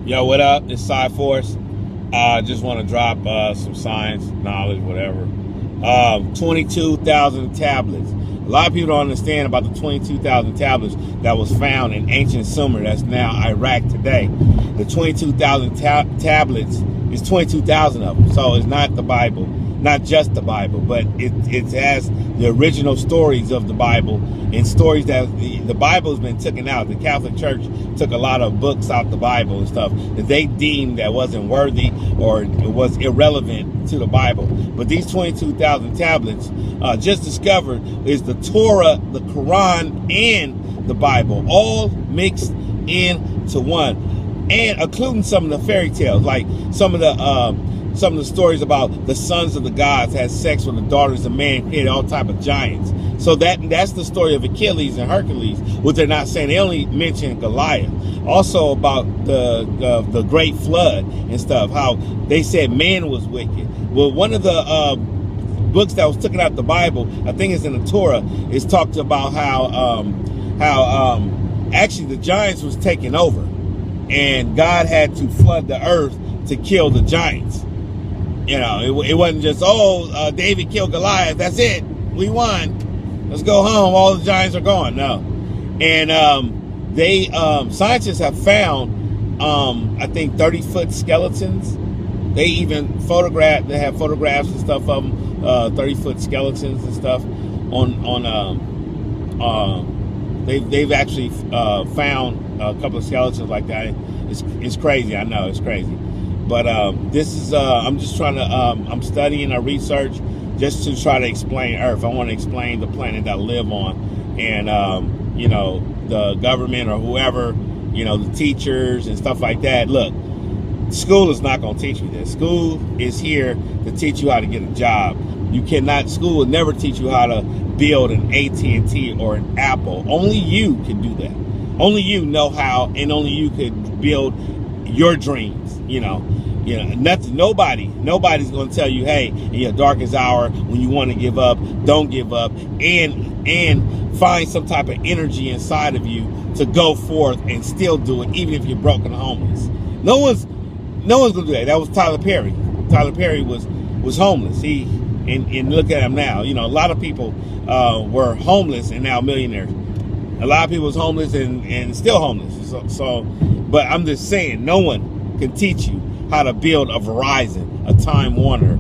Yo, what up? It's Saiforce. Just want to drop some science, knowledge, whatever. 22,000 tablets. A lot of people don't understand about the 22,000 tablets that was found in ancient Sumer, that's now Iraq today. The 22,000 tablets is 22,000 of them. So it's not the Bible, not just the Bible, but it has the original stories of the Bible and stories that the Bible has been taken out. The Catholic Church took a lot of books out the Bible and stuff that they deemed that wasn't worthy or was irrelevant to the Bible. But these 22,000 tablets just discovered is the Torah, the Quran, and the Bible all mixed into one, and including some of the fairy tales, like some of the stories about the sons of the gods had sex with the daughters of man, created all type of giants. So that's the story of Achilles and Hercules, what they're not saying. They only mention Goliath. Also about the great flood and stuff, how they said man was wicked. Well, one of the books that was taken out the Bible, I think it's in the Torah, is talked about how actually the giants was taken over, and God had to flood the earth to kill the giants. You know, it wasn't just, David killed Goliath, that's it, we won, let's go home, all the giants are gone. No. And scientists have found, I think 30-foot skeletons. They even they have photographs and stuff of them, 30-foot skeletons and stuff they've actually found a couple of skeletons like that. It's crazy, I know, it's crazy. But this is, I'm just trying to, I'm studying or research just to try to explain Earth. I want to explain the planet that I live on. And, you know, the government or whoever, you know, the teachers and stuff like that. Look, school is not going to teach you this. School is here to teach you how to get a job. School will never teach you how to build an AT&T or an Apple. Only you can do that. Only you know how, and only you could build your dreams. You know, nobody's going to tell you, hey, in your darkest hour, when you want to give up, don't give up, and find some type of energy inside of you to go forth and still do it, even if you're broken and homeless. No one's going to do that. That was Tyler Perry. Tyler Perry was homeless. And look at him now. You know, a lot of people were homeless and now millionaires. A lot of people was homeless and still homeless. But I'm just saying, no one can teach you how to build a Verizon, a Time Warner,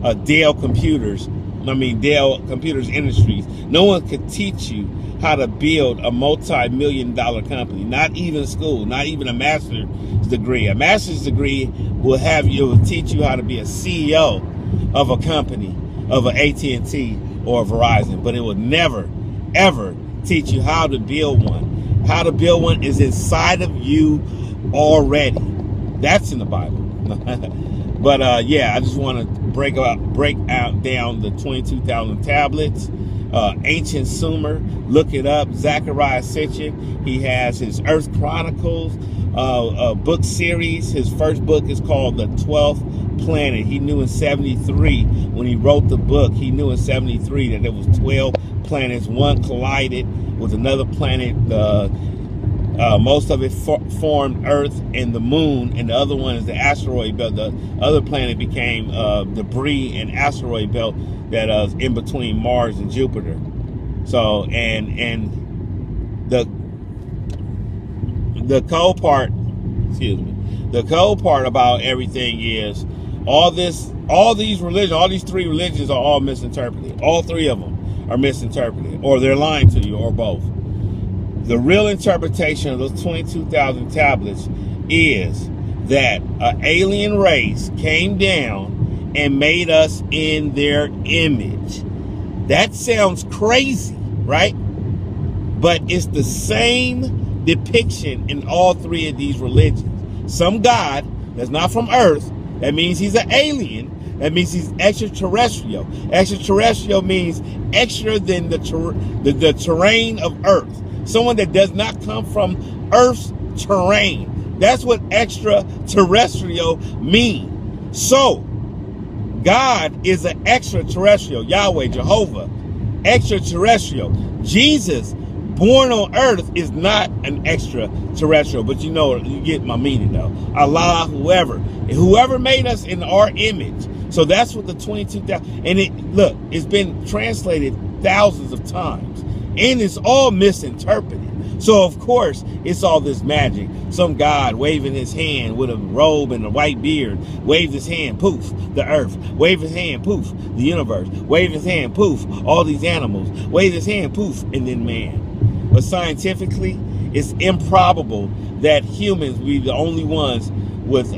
a Dell Computers Industries. No one could teach you how to build a multi-million-dollar company. Not even school, not even a master's degree. A master's degree will teach you how to be a CEO of a company, of an AT&T or a Verizon, but it will never, ever teach you how to build one. How to build one is inside of you already. That's in the Bible. But yeah, I just want to break out down the 22,000 tablets. Ancient Sumer, look it up. Zachariah Sitchin, he has his Earth Chronicles book series. His first book is called The 12th Planet. He knew in 73 when he wrote the book, he knew in 73 that there was 12 planets. One collided with another planet. Most of it formed Earth and the Moon, and the other one is the asteroid belt. The other planet became debris and asteroid belt that is in between Mars and Jupiter. So, and the cold part, the cold part about everything is all these religions, all these three religions are all misinterpreted. All three of them are misinterpreted, or they're lying to you, or both. The real interpretation of those 22,000 tablets is that an alien race came down and made us in their image. That sounds crazy, right? But it's the same depiction in all three of these religions. Some God that's not from Earth, that means he's an alien. That means he's extraterrestrial. Extraterrestrial means extra than the terrain of Earth. Someone that does not come from Earth's terrain. That's what extraterrestrial means. So, God is an extraterrestrial. Yahweh, Jehovah, extraterrestrial. Jesus born on earth is not an extraterrestrial, but you get my meaning though. Allah, whoever made us in our image. So that's what the 22,000, and it's been translated thousands of times, and it's all misinterpreted. So of course it's all this magic. Some God waving his hand with a robe and a white beard, waved his hand, poof, the earth, wave his hand, poof, the universe, wave his hand, poof, all these animals, wave his hand, poof, and then man. But scientifically, it's improbable that humans be the only ones with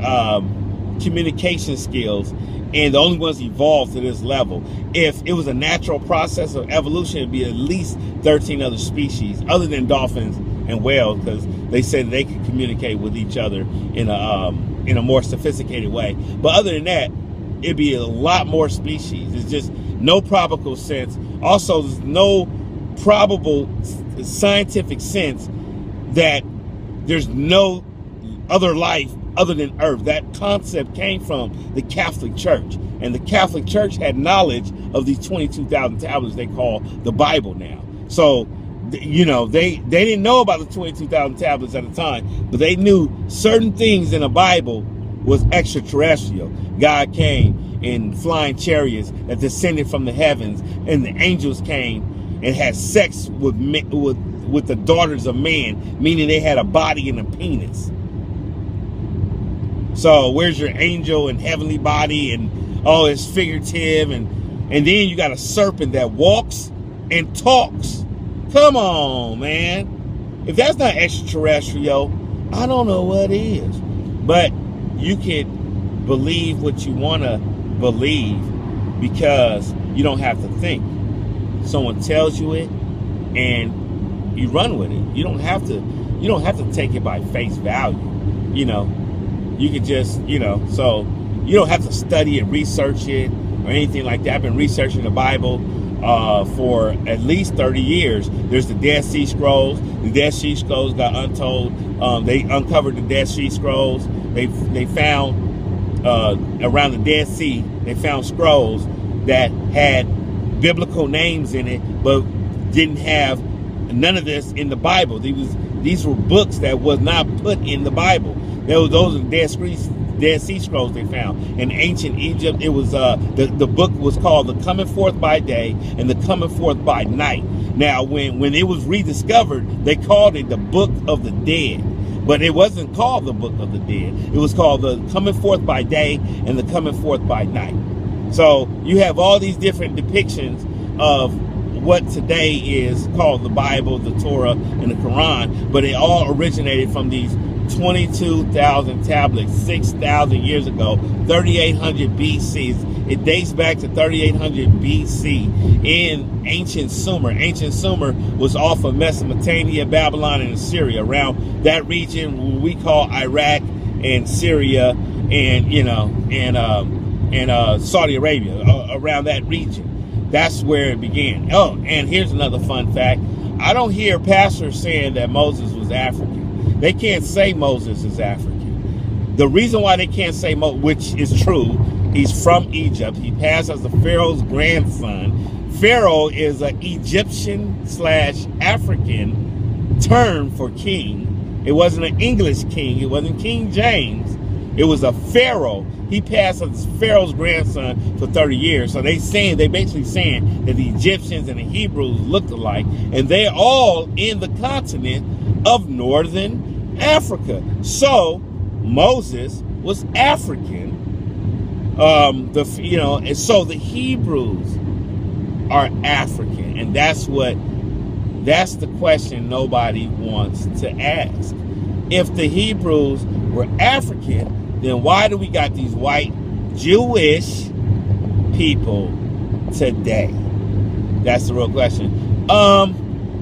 communication skills and the only ones evolved to this level. If it was a natural process of evolution, it'd be at least 13 other species other than dolphins and whales, because they said they could communicate with each other in a more sophisticated way. But other than that, it'd be a lot more species. It's just no probable sense. Also, there's no probable scientific sense that there's no other life other than Earth. That concept came from the Catholic Church, and the Catholic Church had knowledge of these 22,000 tablets they call the Bible now. So, they didn't know about the 22,000 tablets at the time, but they knew certain things in the Bible was extraterrestrial. God came in flying chariots that descended from the heavens, and the angels came and had sex with the daughters of man, meaning they had a body and a penis. So where's your angel and heavenly body, and it's figurative, and then you got a serpent that walks and talks. Come on, man. If that's not extraterrestrial, I don't know what is. But you can believe what you want to believe because you don't have to think. Someone tells you it and you run with it. You don't have to take it by face value. You could just, so you don't have to study and research it or anything like that. I've been researching the Bible for at least 30 years. There's the Dead Sea Scrolls. The Dead Sea Scrolls got untold. They uncovered the Dead Sea Scrolls. They found around the Dead Sea, they found scrolls that had biblical names in it, but didn't have none of this in the Bible. These were books that was not put in the Bible. Those are Dead Sea Scrolls they found in ancient Egypt. It was the book was called The Coming Forth by Day and The Coming Forth by Night. Now, when it was rediscovered, they called it the Book of the Dead, but it wasn't called the Book of the Dead. It was called The Coming Forth by Day and The Coming Forth by Night. So you have all these different depictions of what today is called the Bible, the Torah, and the Quran, but it all originated from these 22,000 tablets 6,000 years ago, 3800 BC. It dates back to 3800 BC in ancient Sumer. Ancient Sumer was off of Mesopotamia, Babylon, and Assyria, around that region we call Iraq and Syria, and Saudi Arabia, around that region. That's where it began. Oh, and here's another fun fact. I don't hear pastors saying that Moses was African. They can't say Moses is African. The reason why they can't say which is true, he's from Egypt. He passed as the Pharaoh's grandson. Pharaoh is an Egyptian/African term for king. It wasn't an English king. It wasn't King James. It was a pharaoh. He passed as Pharaoh's grandson for 30 years. So they basically saying that the Egyptians and the Hebrews looked alike, and they're all in the continent of northern Africa. So Moses was African. And so the Hebrews are African, and that's the question nobody wants to ask. If the Hebrews were African, then why do we got these white Jewish people today? That's the real question.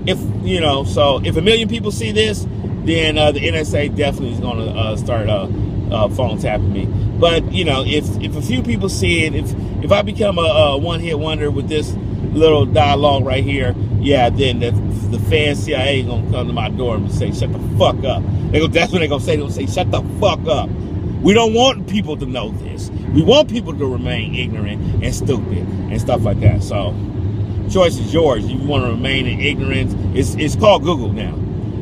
If a million people see this, then the NSA definitely is going to start phone tapping me. But if a few people see it, if I become a one-hit wonder with this little dialogue right here, yeah, then the fans, CIA, is gonna come to my door and say, "Shut the fuck up." That's what they're gonna say. They'll say, "Shut the fuck up." We don't want people to know this. We want people to remain ignorant and stupid and stuff like that. So, choice is yours. If you want to remain in ignorance, it's called Google now.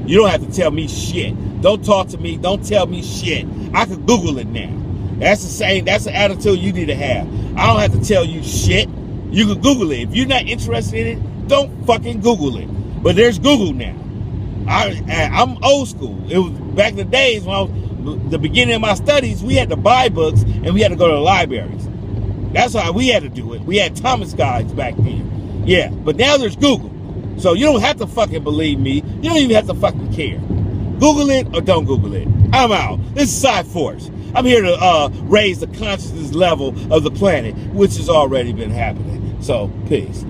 You don't have to tell me shit. Don't talk to me. Don't tell me shit. I can Google it now. That's the attitude you need to have. I don't have to tell you shit. You can Google it. If you're not interested in it, don't fucking Google it. But there's Google now. I'm old school. It was back in the days when I was the beginning of my studies, we had to buy books and we had to go to the libraries. That's how we had to do it. We had Thomas guides back then. Yeah, but now there's Google. So you don't have to fucking believe me. You don't even have to fucking care. Google it or don't Google it. I'm out. This is Saiforce. I'm here to raise the consciousness level of the planet, which has already been happening. So, peace.